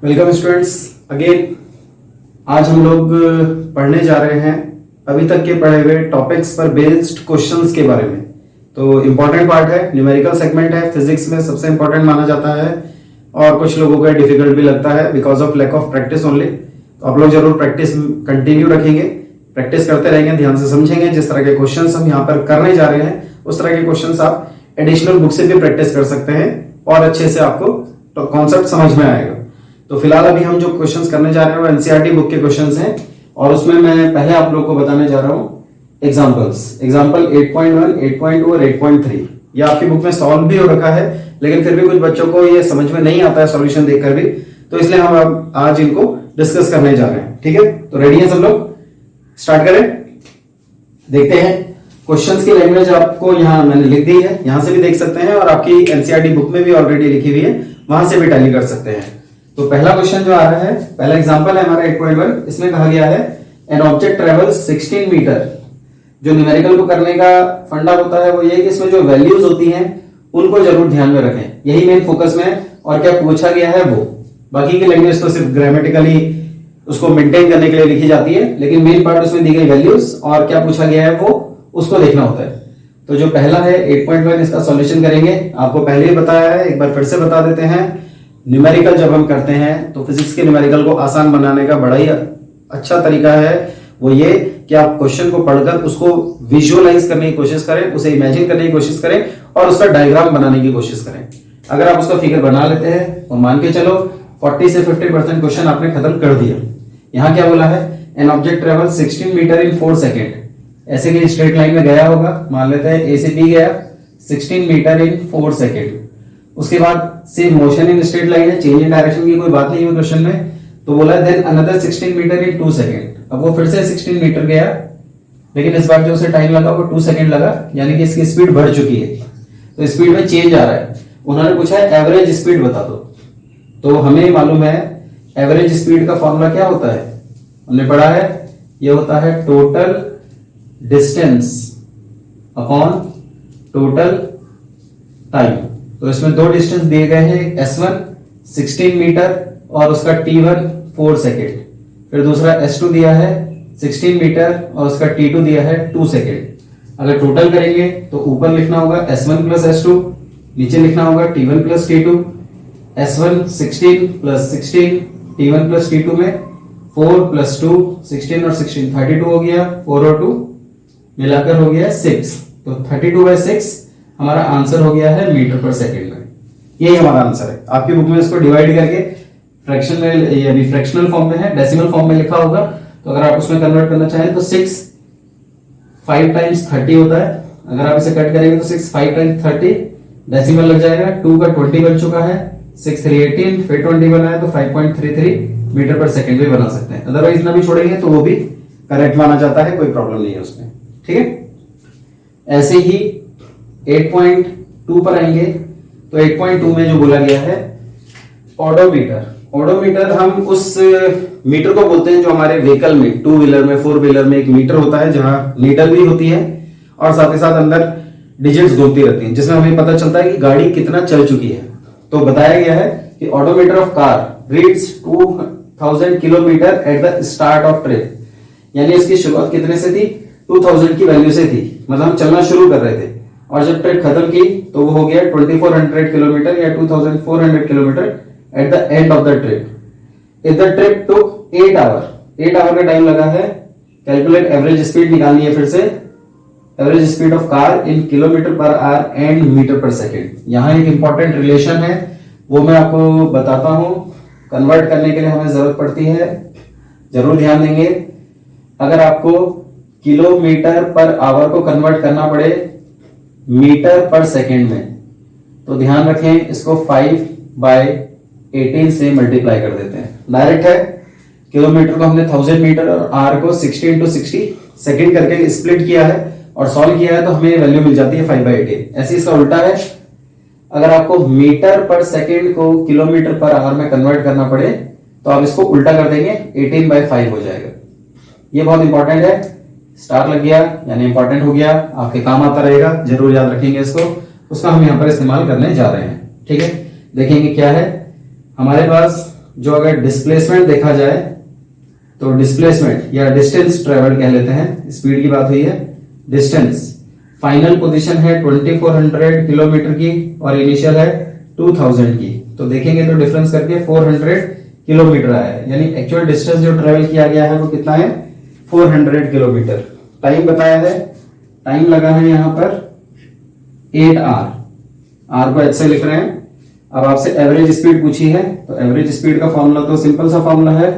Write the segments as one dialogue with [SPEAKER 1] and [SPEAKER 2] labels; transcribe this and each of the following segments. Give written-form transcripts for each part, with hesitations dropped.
[SPEAKER 1] Welcome students again. आज हम लोग पढ़ने जा रहे हैं अभी तक के पढ़े हुए टॉपिक्स पर बेस्ड क्वेश्चंस के बारे में। तो इम्पोर्टेंट पार्ट है, न्यूमेरिकल सेगमेंट है, फिजिक्स में सबसे इम्पोर्टेंट माना जाता है और कुछ लोगों को डिफिकल्ट भी लगता है because of lack of practice only. तो आप लोग जरूर प्रैक्टिस कंटिन्यू रखेंगे, प्रैक्टिस करते रहेंगे, ध्यान से समझेंगे। जिस तरह के क्वेश्चन हम यहाँ पर करने जा रहे हैं उस तरह के क्वेश्चन आप एडिशनल बुक से भी प्रैक्टिस कर सकते हैं और अच्छे से आपको कॉन्सेप्ट समझ में आएगा। तो फिलहाल अभी हम जो क्वेश्चंस करने जा रहे हैं वो एनसीईआरटी बुक के क्वेश्चंस हैं और उसमें मैं पहले आप लोगों को बताने जा रहा हूँ एग्जांपल्स। एग्जांपल 8.1, 8.2 और 8.3 ये आपकी बुक में सॉल्व भी हो रखा है, लेकिन फिर भी कुछ बच्चों को ये समझ में नहीं आता है सॉल्यूशन देखकर भी, तो इसलिए हम आज इनको डिस्कस करने जा रहे हैं। ठीक है, तो रेडी है सब लोग? स्टार्ट करें, देखते हैं। क्वेश्चंस की लैंग्वेज आपको यहाँ मैंने लिख दी है, यहां से भी देख सकते हैं और आपकी एनसीईआरटी बुक में भी ऑलरेडी लिखी हुई है, वहां से भी टैली कर सकते हैं। तो पहला क्वेश्चन जो आ रहा है, पहला एग्जांपल है हमारा 8.1। इसमें कहा गया है एन ऑब्जेक्ट ट्रेवल्स 16 मीटर। जो न्यूमेरिकल को करने का फंडा होता है वो ये कि इसमें जो वैल्यूज होती हैं उनको जरूर ध्यान में रखें, यही मेन फोकस में। और क्या पूछा गया है वो, बाकी की लैंग्वेज तो सिर्फ ग्रामेटिकली उसको मेंटेन करने के लिए लिखी जाती है, लेकिन मेन पार्ट उसमें दी गई वैल्यूज और क्या पूछा गया है वो उसको देखना होता है। तो जो पहला है 8.1, इसका सॉल्यूशन करेंगे। आपको पहले ही बताया है, एक बार फिर से बता देते हैं। न्यूमेरिकल जब हम करते हैं तो फिजिक्स के न्यूमेरिकल को आसान बनाने का बड़ा ही अच्छा तरीका है वो ये कि आप क्वेश्चन को पढ़कर उसको विजुअलाइज करने की कोशिश करें, उसे इमेजिन करने की कोशिश करें और उसका डायग्राम बनाने की कोशिश करें। अगर आप उसका फिगर बना लेते हैं और मान के चलो 40 से 50% क्वेश्चन आपने खत्म कर दिया। यहाँ क्या बोला है, an object travel 16 metre in 4 second. ऐसे कि स्ट्रेट लाइन में गया होगा, मान लेते हैं ए से बी गया 16 मीटर इन 4 सेकेंड। उसके बाद से मोशन इन स्ट्रेट लाइन है, चेंज इन डायरेक्शन की कोई बात नहीं है क्वेश्चन में। तो बोला देन अनदर 16 मीटर इन 2 सेकेंड। अब वो फिर से 16 मीटर गया, लेकिन इस बार जो उसे टाइम लगा वो 2 सेकेंड लगा, यानी कि इसकी स्पीड बढ़ चुकी है। तो स्पीड में चेंज आ रहा है। उन्होंने पूछा है एवरेज स्पीड बता दो। तो हमें मालूम है एवरेज स्पीड का फॉर्मूला क्या होता है, हमने पढ़ा है, ये होता है total distance upon total time. तो इसमें दो डिस्टेंस दिए गए हैं, S1 16 मीटर और उसका T1 4 सेकेंड। फिर दूसरा S2 दिया है 16 मीटर और उसका T2 दिया है 2 सेकेंड। अगर टोटल करेंगे तो ऊपर लिखना होगा S1 प्लस S2, नीचे लिखना होगा T1 plus T2। S1 16 plus 16, T1 plus T2 में 4 प्लस 2, 16 और 16 32 हो गया, 4 और 2 मिलाकर हो गया 6। तो 32/6 हमारा आंसर हो गया है मीटर पर सेकेंड में। यही हमारा आंसर है। आपकी बुक में इसको डिवाइड करके फ्रैक्शन में यानी फ्रैक्शनल फॉर्म में है, डेसिमल फॉर्म में लिखा होगा। तो अगर आप उसमें कन्वर्ट करना चाहें तो 6 5 टाइम्स 30 होता है। अगर आप इसे कट करेंगे तो 6 5 टाइम्स 30 डेसिमल लग जाएगा। 2 का 20 बन चुका है, 6 3 18, फिर 20 बना है तो 5.33 मीटर पर सेकेंड भी बना सकते हैं। अदरवाइज ना भी छोड़ेंगे तो वो भी करेक्ट माना जाता है, कोई प्रॉब्लम नहीं है उसमें। ठीक है, ऐसे ही 8.2 पर आएंगे। तो 8.2 में जो बोला गया है ओडोमीटर। ओडोमीटर हम उस मीटर को बोलते हैं जो हमारे व्हीकल में, 2 व्हीलर में, 4 व्हीलर में एक मीटर होता है जहां नीडल भी होती है और साथ ही साथ अंदर डिजिट्स घूमती रहती हैं, जिसमें हमें पता चलता है कि गाड़ी कितना चल चुकी है। तो बताया गया है कि odometer of car reads 2000 kilometre at the start of trip. यानी इसकी शुरुआत कितने से थी, 2000 की वैल्यू से थी, मतलब हम चलना शुरू कर रहे थे और जब ट्रिप खत्म की तो वो हो गया 2400 किलोमीटर या 2400 kilometre at the end of the trip. If the trip took 8 hour, 8 hour का टाइम लगा है। कैलकुलेट एवरेज स्पीड निकालनी है फिर से, average speed of car in kilometre per hour and metre per second. यहाँ एक इंपॉर्टेंट रिलेशन है, वो मैं आपको बताता हूं। कन्वर्ट करने के लिए हमें जरूरत पड़ती है, जरूर ध्यान देंगे। अगर आपको किलोमीटर पर आवर को कन्वर्ट करना पड़े मीटर पर सेकेंड में, तो ध्यान रखें इसको 5/18 से मल्टीप्लाई कर देते हैं। डायरेक्ट है, किलोमीटर को हमने 1000 मीटर और आर को 60 × 60 सेकेंड करके स्प्लिट किया है और सॉल्व किया है, तो हमें वैल्यू मिल जाती है 5/18। ऐसे इसका उल्टा है, अगर आपको मीटर पर सेकेंड को किलोमीटर पर आवर में कन्वर्ट करना पड़े तो आप इसको उल्टा कर देंगे, 18/5 हो जाएगा। ये बहुत इंपॉर्टेंट है, स्टार लग गया यानी इंपॉर्टेंट हो गया, आपके काम आता रहेगा, जरूर याद रखेंगे इसको। उसका हम यहाँ पर इस्तेमाल करने जा रहे हैं। ठीक है, देखेंगे क्या है हमारे पास जो अगर डिस्प्लेसमेंट देखा जाए तो डिस्प्लेसमेंट या डिस्टेंस ट्रेवल कह लेते हैं, स्पीड की बात हुई है, डिस्टेंस फाइनल पोजीशन है 2400 किलोमीटर की और इनिशियल है 2000 की। तो देखेंगे तो डिफरेंस करके 400 किलोमीटर आया है, यानी एक्चुअल डिस्टेंस जो ट्रेवल किया गया है वो कितना है 400 किलोमीटर। टाइम बताया है, टाइम लगा है यहां पर 8 आवर, आर को ऐसे लिख रहे हैं। अब आपसे एवरेज स्पीड पूछी है, तो एवरेज स्पीड का फॉर्मूला तो सिंपल सा फॉर्मूला है,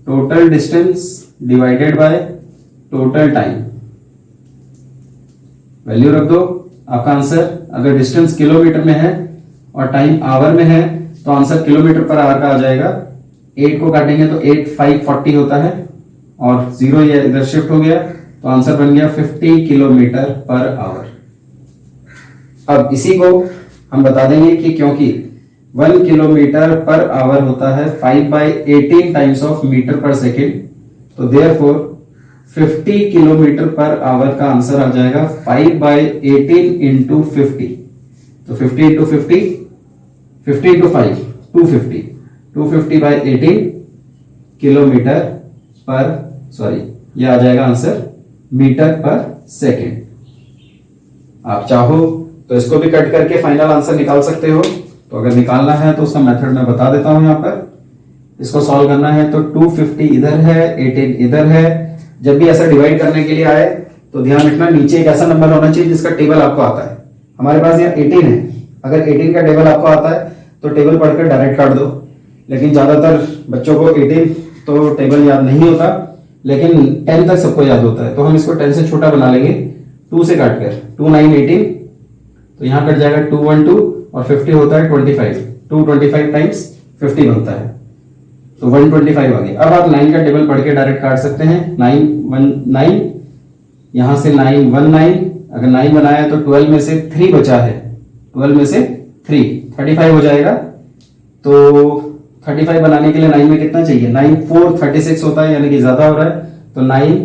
[SPEAKER 1] total distance divided by total time. Value रख दो, आपका आंसर अगर डिस्टेंस किलोमीटर में है और टाइम आवर में है तो आंसर किलोमीटर पर आवर का आ जाएगा। 8 को काटेंगे तो 8 5 40 होता है और 0 ये इधर शिफ्ट हो गया तो आंसर बन गया 50 किलोमीटर पर आवर। अब इसी को हम बता देंगे कि क्योंकि 1 किलोमीटर पर आवर होता है 5/18 times of metre per second, तो देयरफॉर 50 किलोमीटर पर आवर का आंसर आ जाएगा 5/18 इंटू 50। तो 50 इंटू 50, 50 इंटू 5 250, 250/18 किलोमीटर पर यह आ जाएगा आंसर मीटर पर सेकेंड। आप चाहो तो इसको भी कट करके फाइनल आंसर निकाल सकते हो। तो अगर निकालना है तो उसका मेथड मैं बता देता हूं। यहां पर इसको सॉल्व करना है तो 250 इधर है, 18 इधर है। जब भी ऐसा डिवाइड करने के लिए आए तो ध्यान रखना नीचे एक ऐसा नंबर होना चाहिए जिसका टेबल आपको आता है। हमारे पास यहाँ 18 है, अगर 18 का टेबल आपको आता है तो टेबल पढ़कर डायरेक्ट काट दो, लेकिन ज्यादातर बच्चों को 18 तो टेबल याद नहीं होता, लेकिन 10 तक सबको याद होता है। तो हम इसको 10 से छोटा बना लेंगे, 2 से काटकर 2 9 18, तो यहां कट जाएगा 2 1 2 और 50 होता है 25, 225 टाइम्स 50 बनता है, तो 125 आ गया। अब आप 9 का टेबल पढ़ के डायरेक्ट काट सकते हैं। 9 1 9, यहां से 9 1 9, अगर 9 बनाया तो 12 में से 3 बचा है, 12 में से 3 35 हो जाएगा। तो 35 बनाने के लिए 9 में कितना चाहिए, 9 4 36 होता है, यानी कि ज्यादा हो रहा है, तो 9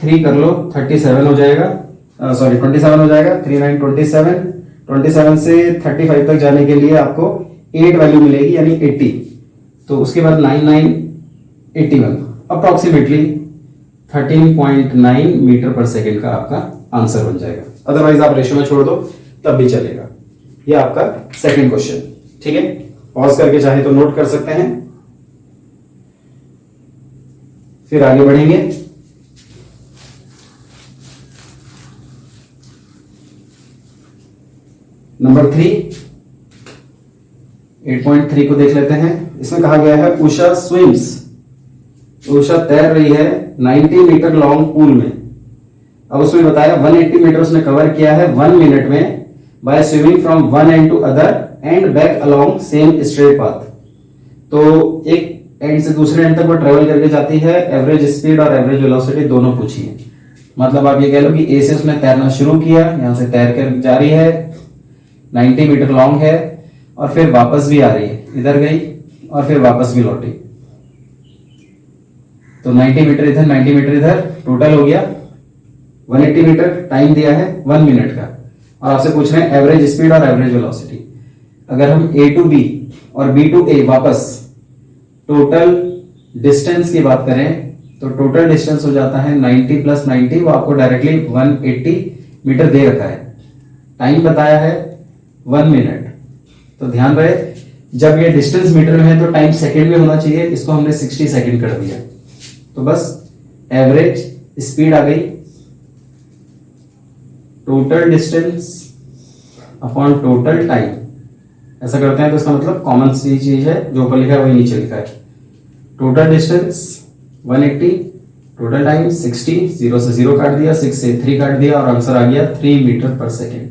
[SPEAKER 1] 3 कर लो 37 हो जाएगा, 27 हो जाएगा। 3 9 27, 27 से 35 तक जाने के लिए आपको 8 वैल्यू मिलेगी, यानी 80। तो उसके बाद 9 9 81, अप्रोक्सीमेटली 13.9 मीटर पर सेकेंड का आपका आंसर बन जाएगा। अदरवाइज आप रेशियो में छोड़ दो तब भी चलेगा। ये आपका सेकंड क्वेश्चन, ठीक है। पॉज करके चाहे तो नोट कर सकते हैं, फिर आगे बढ़ेंगे। नंबर 3, 8.3 को देख लेते हैं। इसमें कहा गया है उषा स्विम्स, उषा तैर रही है 90 मीटर लॉन्ग पूल में। अब उसमें बताया 180 मीटर उसने कवर किया है 1 मिनट में by swimming from one end to other end back along same straight path. तो एक एंड से दूसरे एंड तक वो ट्रेवल करके जाती है। एवरेज स्पीड और एवरेज वेलोसिटी दोनों पूछी है। मतलब आप ये कह लो कि ए से उसने तैरना शुरू किया, यहां से तैर कर जा रही है, 90 मीटर लॉन्ग है और फिर वापस भी आ रही है, इधर गई और फिर वापस भी लौटी। तो 90 मीटर इधर 90 मीटर इधर, टोटल हो गया 180 मीटर। टाइम दिया है 1 मिनट का और आपसे पूछ रहे हैं एवरेज स्पीड और एवरेज वेलोसिटी। अगर हम A टू B और B टू A वापस टोटल डिस्टेंस की बात करें तो टोटल डिस्टेंस हो जाता है 90 प्लस 90, वो आपको डायरेक्टली 180 मीटर दे रखा है। टाइम बताया है 1 मिनट। तो ध्यान रहे जब ये डिस्टेंस मीटर में है तो टाइम सेकंड में होना चाहिए, इसको हमने 60 सेकंड कर दिया। तो बस एवरेज स्पीड आ गई, total distance upon total time. ऐसा करते हैं तो इसका मतलब कॉमन सी चीज है, जो ऊपर लिखा है वही नीचे लिखा है। टोटल डिस्टेंस 180, टोटल टाइम 60, 0 से 0 काट दिया, 6 से 3 काट दिया और आंसर आ गया 3 मीटर पर सेकेंड।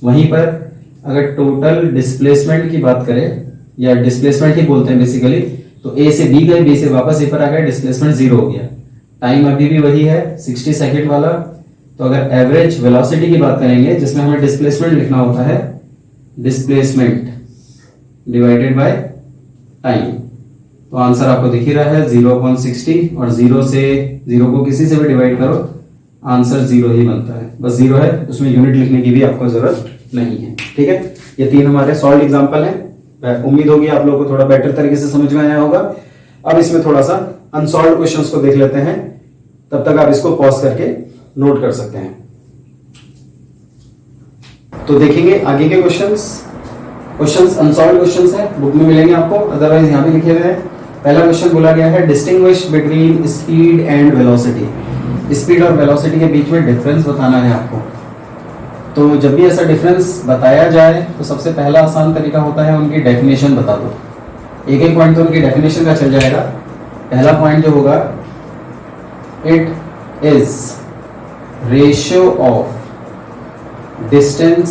[SPEAKER 1] वहीं पर अगर टोटल डिस्प्लेसमेंट की बात करें, या डिस्प्लेसमेंट ही बोलते हैं बेसिकली, तो ए से बी गए, बी से वापस ए पर आ गए, डिस्प्लेसमेंट 0 हो गया। टाइम अभी भी वही है 60 सेकेंड वाला। तो अगर एवरेज वेलोसिटी की बात करेंगे जिसमें हमें डिस्प्लेसमेंट लिखना होता है, डिस्प्लेसमेंट डिवाइडेड बाय टाइम, तो आंसर आपको दिख ही रहा है 0/60 और 0 से 0 को किसी से भी डिवाइड करो आंसर 0 ही बनता है। बस 0 है, उसमें यूनिट लिखने की भी आपको जरूरत नहीं है। ठीक है, ये 3 हमारे सॉल्व एग्जांपल हैं। उम्मीद होगी आप लोगों को थोड़ा बेटर तरीके से समझ में आया होगा। अब इसमें थोड़ा सा अनसॉल्व क्वेश्चंस को देख लेते हैं, तब तक आप इसको पॉज करके नोट कर सकते हैं। तो देखेंगे आगे के क्वेश्चंस अनसॉल्व क्वेश्चंस है, बुक में मिलेंगे आपको, अदरवाइज यहां भी लिखे हुए हैं। पहला क्वेश्चन बोला गया है distinguish between speed and velocity. Speed और वेलोसिटी के बीच में डिफरेंस बताना है आपको। तो जब भी ऐसा डिफरेंस बताया जाए तो सबसे पहला आसान तरीका होता है उनकी डेफिनेशन बता दो। एक एक पॉइंट तो उनकी डेफिनेशन का चल जाएगा। पहला पॉइंट जो होगा, it is ratio of distance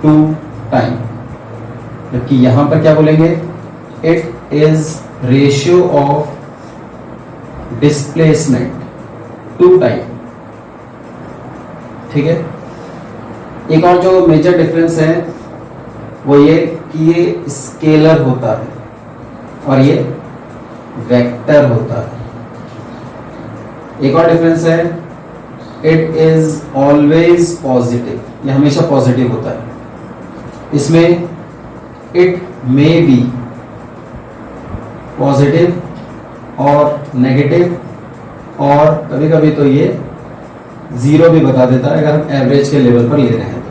[SPEAKER 1] to time. जबकि यहां पर क्या बोलेंगे, it is ratio of displacement to time. ठीक है। एक और जो मेजर डिफरेंस है वो ये कि ये स्केलर होता है और ये वेक्टर होता है। एक और डिफरेंस है, इट इज ऑलवेज पॉजिटिव, ये हमेशा पॉजिटिव होता है। इसमें इट मे बी पॉजिटिव और नेगेटिव, और कभी कभी तो ये जीरो भी बता देता है अगर हम एवरेज के लेवल पर ले रहे हैं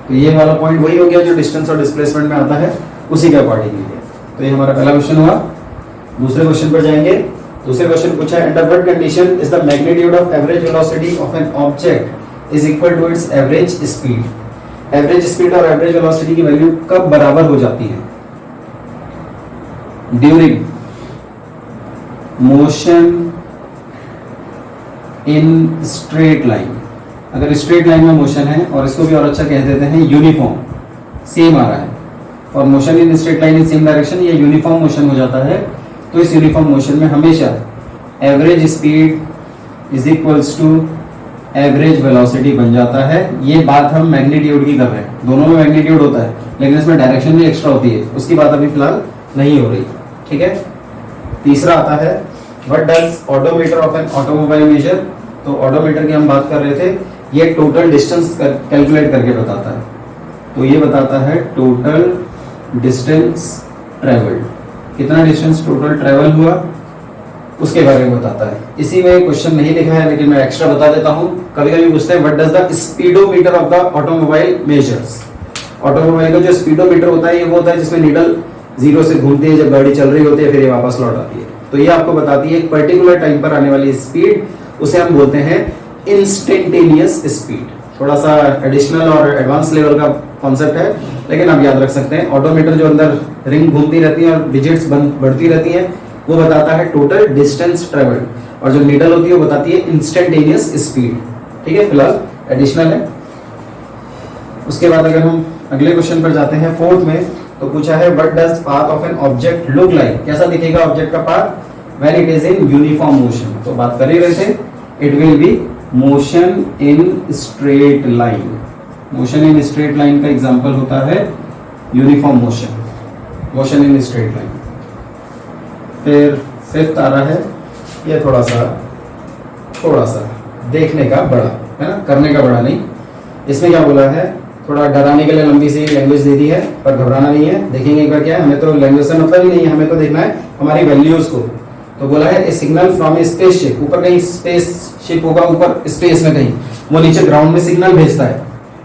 [SPEAKER 1] तो ये वाला पॉइंट वही हो गया जो डिस्टेंस और डिस्प्लेसमेंट में आता है, उसी के अकॉर्डिंग है। तो ये हमारा पहला क्वेश्चन हुआ। दूसरे क्वेश्चन पर जाएंगे। दूसरे क्वेश्चन पूछा है, under what condition is the magnitude of average velocity of an object is equal to its average speed. Average speed और एवरेज वेलोसिटी की वैल्यू कब बराबर हो जाती है? During motion in straight line. अगर स्ट्रेट लाइन में मोशन है, और इसको भी और अच्छा कह देते हैं यूनिफॉर्म, सेम आ रहा है, और motion in straight line in same direction, ये यूनिफॉर्म मोशन हो जाता है। तो इस यूनिफॉर्म मोशन में हमेशा average speed is equals to average velocity बन जाता है। ये बात हम मैग्नीट्यूड की कर रहे हैं, दोनों में मैग्नीट्यूड होता है लेकिन इसमें डायरेक्शन भी एक्स्ट्रा होती है, उसकी बात अभी फिलहाल नहीं हो रही। ठीक है। तीसरा आता है, what does odometer of an automobile measure. तो ऑडोमीटर की हम बात कर रहे थे, ये टोटल डिस्टेंस कैलकुलेट करके बताता है। तो ये बताता है टोटल डिस्टेंस ट्रेवल्ड, कितना डिस्टेंस टोटल ट्रेवल हुआ उसके बारे में बताता है। इसी में क्वेश्चन नहीं लिखा है लेकिन मैं एक्स्ट्रा बता देता हूं। कभी कभी पूछते हैं what does the speedometer of the automobile measures. Automobile का जो स्पीडोमीटर होता है ये वो होता है जिसमें नीडल जीरो से घूमती है जब गाड़ी चल रही होती है, फिर ये वापस लौट आती है। तो ये आपको बताती है एक पर्टिकुलर टाइम पर आने वाली स्पीड, उसे हम बोलते हैं इंस्टेंटेनियस स्पीड। थोड़ा सा एडिशनल और एडवांस लेवल का कॉन्सेप्ट है लेकिन आप याद रख सकते हैं। ऑडोमीटर जो अंदर रिंग घूमती रहती है और डिजिट्स बढ़ती रहती हैं, वो बताता है टोटल डिस्टेंस ट्रेवल्ड, और जो नीडल होती है वो बताती है इंस्टेंटेनियस स्पीड। ठीक है, फिलहाल एडिशनल है। उसके बाद अगर हम अगले क्वेश्चन पर जाते हैं, फोर्थ में, तो पूछा है what does path of an object look like. कैसा दिखेगा ऑब्जेक्ट का path when it is in uniform motion. तो बात कर ही रहे थे, it will be motion in straight line. Motion in straight line का एग्जांपल होता है uniform motion, motion in straight line. फिर फिफ्थ आ रहा है, ये थोड़ा सा देखने का बड़ा है ना, करने का बड़ा नहीं। इसमें क्या बोला है, थोड़ा डराने के लिए लंबी सी लैंग्वेज दे दी है, पर घबराना नहीं है। देखेंगे एक बार क्या है, हमें तो लैंग्वेज से मतलब ही नहीं है, हमें तो देखना है हमारी वैल्यूज को। तो बोला है a signal from a spaceship, ऊपर कहीं स्पेसशिप होगा, ऊपर स्पेस में कहीं, वो नीचे ग्राउंड में सिग्नल भेजता है।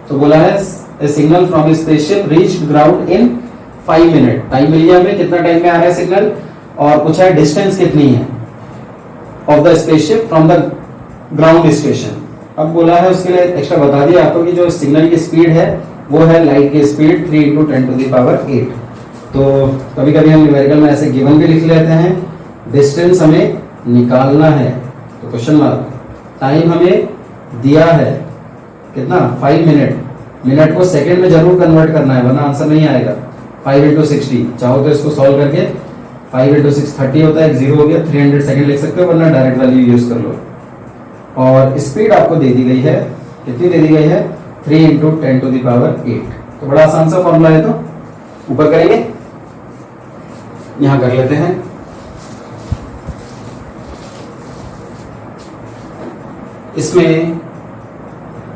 [SPEAKER 1] तो बोला है a signal from a spaceship reached ground in 5 minute. Time मिल गया हमें, कितना टाइम में आ रहा है सिग्नल, और पूछा है डिस्टेंस कितनी है of the spaceship from the ground station. अब बोला है उसके लिए एक्स्ट्रा बता दिया आपको कि जो सिग्नल की स्पीड है वो है लाइट की स्पीड 3 × 10⁸। तो कभी कभी हम न्यूमेरिकल में ऐसे गिवन भी लिख लेते हैं। डिस्टेंस हमें निकालना है तो क्वेश्चन मार्क, टाइम हमें दिया है कितना 5 मिनट, मिनट को सेकंड में जरूर कन्वर्ट करना है वरना आंसर नहीं आएगा। 5 × 60 चाहो तो इसको सॉल्व करके 5 × 6 30 होता है, एक जीरो हो गया, 300 सेकंड लिख सकते हो, वरना डायरेक्ट वैल्यू यूज कर लो। और स्पीड आपको दे दी गई है, कितनी दे दी गई है 3 × 10⁸। तो बड़ा आसान सा फॉर्मूला है, तो ऊपर करेंगे, यहां कर लेते हैं। इसमें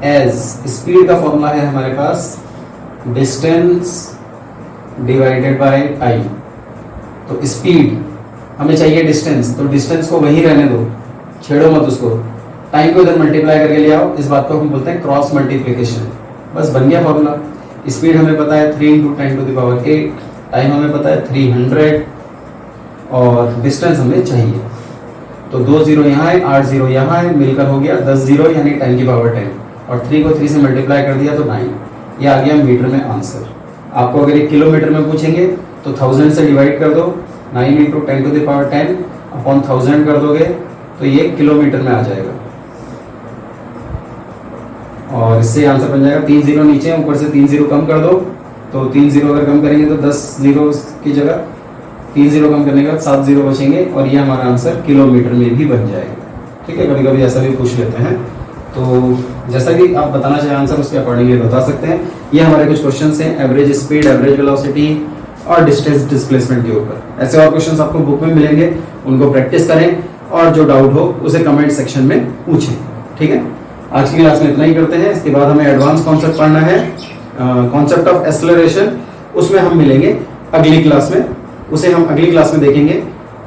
[SPEAKER 1] एज स्पीड का फॉर्मूला है हमारे पास डिस्टेंस डिवाइडेड बाय आई। तो स्पीड हमें चाहिए डिस्टेंस, तो डिस्टेंस को वही रहने दो, छेड़ो मत उसको, टाइम को इधर मल्टीप्लाई करके ले आओ। इस बात को हम बोलते हैं क्रॉस मल्टीप्लिकेशन। बस बन गया फॉर्मूला। स्पीड हमें पता है 3 × 10⁸, टाइम हमें पता है 300 और डिस्टेंस हमें चाहिए। तो 2 जीरो यहाँ है, 8 जीरो यहाँ है, मिलकर हो गया 10 जीरो यानी 10⁻10 और 3 को 3 से मल्टीप्लाई कर दिया तो 9। ये आ गया मीटर में आंसर। आपको अगर ये किलोमीटर में पूछेंगे तो 1000 से डिवाइड कर दो, 9 × 10⁻10 अपॉन 1000 कर दोगे तो ये किलोमीटर में आ जाएगा। और इससे आंसर बन जाएगा 3 जीरो नीचे, ऊपर से 3 जीरो कम कर दो, तो 3 जीरो अगर कम करेंगे तो 10 जीरो की जगह 3 जीरो कम करने के बाद 7 जीरो बचेंगे और ये हमारा आंसर किलोमीटर में भी बन जाएगा। ठीक है, कभी कभी ऐसा भी पूछ लेते हैं, तो जैसा कि आप बताना चाहें आंसर उसके अकॉर्डिंगली बता सकते हैं। ये हमारे कुछ क्वेश्चंस हैं एवरेज स्पीड, एवरेज वेलोसिटी और डिस्टेंस डिस्प्लेसमेंट के ऊपर। ऐसे और क्वेश्चंस आपको बुक में मिलेंगे, उनको प्रैक्टिस करें और जो डाउट हो उसे कमेंट सेक्शन में पूछें। ठीक है, आज की क्लास में इतना ही करते हैं। इसके बाद हमें एडवांस कॉन्सेप्ट पढ़ना है, कॉन्सेप्ट ऑफ एक्सेलरेशन, उसमें हम मिलेंगे अगली क्लास में, उसे हम अगली क्लास में देखेंगे।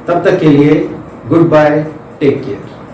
[SPEAKER 1] तब तक के लिए गुड बाय, टेक केयर।